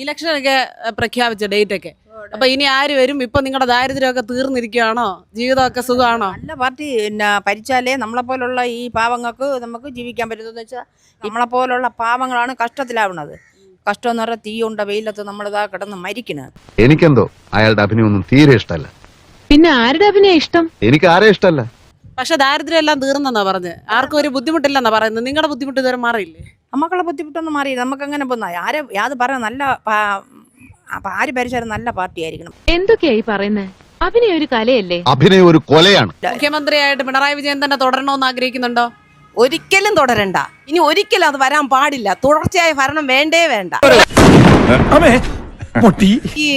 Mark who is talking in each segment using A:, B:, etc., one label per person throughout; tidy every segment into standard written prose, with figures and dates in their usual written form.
A: ഇലക്ഷനൊക്കെ പ്രഖ്യാപിച്ച ഡേറ്റ് ഒക്കെ അപ്പൊ ഇനി ആര് വരും? ഇപ്പൊ നിങ്ങളുടെ ദാരിദ്ര്യമൊക്കെ തീർന്നിരിക്കുകയാണോ? ജീവിതമൊക്കെ സുഖമാണോ?
B: നല്ല പാർട്ടി ഭരിച്ചാലേ നമ്മളെപ്പോലുള്ള ഈ പാവങ്ങൾക്ക് നമുക്ക് ജീവിക്കാൻ പറ്റുന്നതെന്ന് വെച്ചാൽ നമ്മളെപ്പോലുള്ള പാവങ്ങളാണ് കഷ്ടത്തിലാവുന്നത്. കഷ്ടം എന്ന് പറഞ്ഞാൽ തീ ഉണ്ട വെയിലത്ത് നമ്മളിതാ കിടന്ന് മരിക്കുന്നത്.
C: എനിക്കെന്തോ അയാളുടെ അഭിനയൊന്നും തീരെ ഇഷ്ടമല്ല.
D: പിന്നെ ആരുടെ അഭിനയം ഇഷ്ടം?
C: എനിക്ക് ആരെ ഇഷ്ടമല്ല.
A: പക്ഷെ ദാരിദ്ര്യം എല്ലാം തീർന്നെന്നാ പറഞ്ഞ്, ആർക്കും ഒരു ബുദ്ധിമുട്ടില്ലെന്നാ പറയുന്നത്. നിങ്ങളുടെ ബുദ്ധിമുട്ട് ഇതുവരെ മാറിയില്ലേ?
B: നമുക്കുള്ള ബുദ്ധിമുട്ടൊന്നും മാറി നമുക്ക് അങ്ങനെ പോന്ന യാത് പറയാൻ നല്ല ആര് ഭരിച്ചാലും നല്ല പാർട്ടി ആയിരിക്കണം.
D: എന്തൊക്കെയായി പറയുന്നത്? അഭിനയം ഒരു കലയല്ലേ?
C: അഭിനയം ഒരു കൊലയാണ്.
A: മുഖ്യമന്ത്രിയായിട്ട് പിണറായി വിജയൻ തന്നെ തുടരണമെന്ന് ആഗ്രഹിക്കുന്നുണ്ടോ?
B: ഒരിക്കലും തുടരണ്ട. ഇനി ഒരിക്കലും അത് വരാൻ പാടില്ല. തുടർച്ചയായ ഭരണം വേണ്ടേ വേണ്ട. ഈ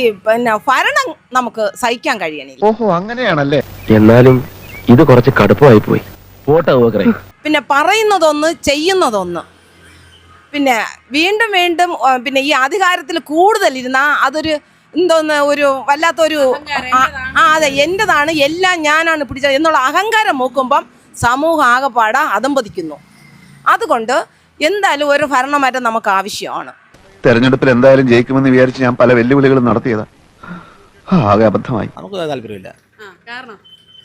B: ഭരണം നമുക്ക് സഹിക്കാൻ കഴിയണില്ല.
C: ഓഹോ, അങ്ങനെയാണല്ലേ.
E: എന്നാലും ഇത് കുറച്ച് കടുപ്പമായി പോയി.
B: പിന്നെ പറയുന്നതൊന്ന് ചെയ്യുന്നതൊന്ന്. പിന്നെ വീണ്ടും വീണ്ടും പിന്നെ ഈ അധികാരത്തിൽ കൂടുതൽ ഇരുന്ന അതൊരു എന്തോന്ന് ഒരു വല്ലാത്തൊരു അതെ എന്റേതാണ് എല്ലാം ഞാനാണ് പിടിച്ചത് എന്നുള്ള അഹങ്കാരം നോക്കുമ്പം സമൂഹം ആകെപ്പാടെ അതമ്പതിക്കുന്നു. അതുകൊണ്ട് എന്തായാലും ഒരു ഭരണമാറ്റം നമുക്ക് ആവശ്യമാണ്.
C: തെരഞ്ഞെടുപ്പിൽ എന്തായാലും ജയിക്കുമെന്ന് വിചാരിച്ച് ഞാൻ പല വെല്ലുവിളികളും നടത്തിയതാ. ആകെ അബദ്ധമായി.
F: നമുക്ക് താല്പര്യമില്ല.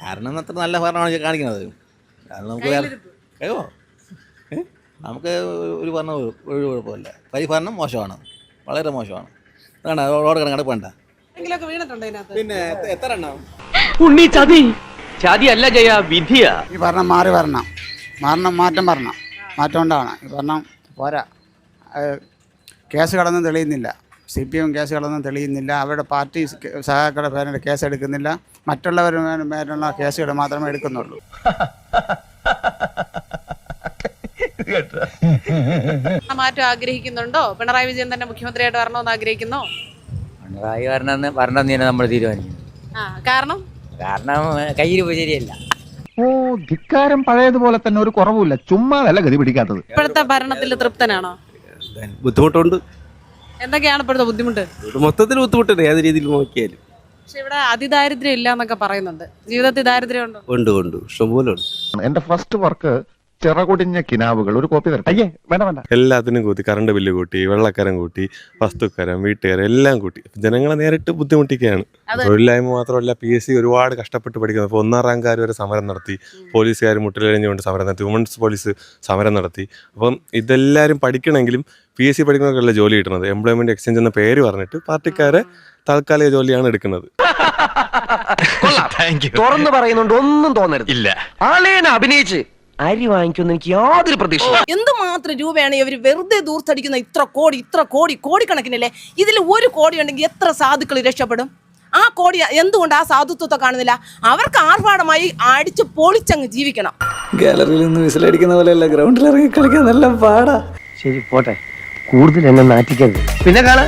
F: കാരണം അത്ര നല്ല ഭരണമാണ് കാണിക്കുന്നത്. കാരണം നമുക്ക് കഴിവോ നമുക്ക് ഒരു ഭരണം ഒരു കുഴപ്പമില്ല. പരിഭരണം മോശമാണ്, വളരെ മോശമാണ്. അതാണ് റോഡ് കിടങ്ങാണ്ട് വേണ്ട. പിന്നെ എത്ര എണ്ണം
E: ഉണ്ണി ചതി ചതി അല്ല ജയ വിധിയാ.
G: ഈ ഭരണം മാറ്റം വരണം. മാറ്റം ഉണ്ടാവണം. ഈ ഭരണം പോരാ. കേസ് കടന്നും തെളിയുന്നില്ല. CPM കേസ് കടന്നും തെളിയുന്നില്ല. അവരുടെ പാർട്ടി സഹാക്കളുടെ പേരുടെ കേസ് എടുക്കുന്നില്ല. മറ്റുള്ളവരുടെ പേരുള്ള കേസുകൾ മാത്രമേ എടുക്കുന്നുള്ളൂ.
A: മാറ്റം ആഗ്രഹിക്കുന്നുണ്ടോ? പിണറായി വിജയൻ തന്നെ മുഖ്യമന്ത്രിയായിട്ട് വരണമെന്ന് ആഗ്രഹിക്കുന്നോ?
E: പിണറായി ഭരണം തന്നെ നമ്മൾ തീരുമാനിക്കുന്നു.
A: കാരണം
E: കയ്യിൽ ശരിയല്ല.
C: ഓ, ധിക്കാരം പഴയതുപോലെ തന്നെ ഒരു കുറവുമില്ല. ചുമ്മാതല്ല ഗതി പിടിക്കാത്തത്.
A: ഇപ്പോഴത്തെ ഭരണത്തിൽ തൃപ്തനാണോ?
F: ബുദ്ധിമുട്ടുണ്ട്.
A: എന്തൊക്കെയാണ് ഇപ്പോഴത്തെ ബുദ്ധിമുട്ട്?
F: മൊത്തത്തിൽ ബുദ്ധിമുട്ടുണ്ട് ഏത് രീതിയിൽ നോക്കിയാലും.
A: പക്ഷെ ഇവിടെ അതിദാരിദ്ര്യം ഇല്ല എന്നൊക്കെ പറയുന്നുണ്ട്. ജീവിതത്തിൽ ദാരിദ്ര്യം ഉണ്ടോ?
F: ഉണ്ട് ഇഷ്ടംപോലെ ഉണ്ട്.
C: എന്റെ ഫസ്റ്റ് വർക്ക് ചിറകുടിഞ്ഞ കിനാവുകൾ. ഒരു കോപ്പി തരട്ടെ? അയ്യേ, വേണ്ട.
H: എല്ലാത്തിനും കൂട്ടി, കറണ്ട് ബില്ല് കൂട്ടി, വെള്ളക്കരം കൂട്ടി, വസ്തുക്കരം, വീട്ടുകാരം എല്ലാം കൂട്ടി ജനങ്ങളെ നേരിട്ട് ബുദ്ധിമുട്ടിക്കുകയാണ്. തൊഴിലില്ലായ്മ മാത്രമല്ല, PSC ഒരുപാട് കഷ്ടപ്പെട്ട് പഠിക്കുന്നത്. ഇപ്പോൾ 1ാം റാങ്കുകാർ വരെ സമരം നടത്തി, പോലീസുകാർ മുട്ടിലെഴിഞ്ഞുകൊണ്ട് സമരം നടത്തി, വുമൻസ് പോലീസ് സമരം നടത്തി. അപ്പം ഇതെല്ലാവരും പഠിക്കണമെങ്കിലും PSC പഠിക്കുന്നവർക്കല്ല ജോലി കിട്ടുന്നത്. എംപ്ലോയ്മെന്റ് എക്സ്ചേഞ്ച് എന്ന പേര് പറഞ്ഞിട്ട് പാർട്ടിക്കാരെ താൽക്കാലിക ജോലിയാണ് എടുക്കുന്നത്.
E: തുറന്നു പറയുന്നുണ്ട്, ഒന്നും തോന്നരുത്. ഇല്ല, ആളേനെ അഭിനയിച്ച് അരി വാങ്ങിക്കുന്ന എനിക്ക് യാതൊരു പ്രതീക്ഷ.
B: എന്തുമാത്രം രൂപയാണ് ഇവർ വെറുതെ ദൂർത്തടിക്കുന്ന? ഇത്ര കോടി കോടിക്കണക്കിനല്ലേ. ഇതിൽ 1 കോടി ഉണ്ടെങ്കിൽ എത്ര സാധുക്കൾ രക്ഷപ്പെടും? ആ കോടി എന്തുകൊണ്ട് ആ സാധുത്വത്തെ കാണുന്നില്ല? അവർക്ക് ആർഭാടമായി അടിച്ച് പൊളിച്ചങ്ങ് ജീവിക്കണം.
F: ഗാലറിയിൽ നിന്ന് വിസിലടിക്കുന്ന പോലെയല്ല, ഗ്രൗണ്ടിൽ ഇറങ്ങി കളിക്കാൻ നല്ല പാടാ.
E: ശരി, പോട്ടെ. കൂടുതൽ എന്നെ നാറ്റിക്കരുത്. പിന്നെ കാണാം.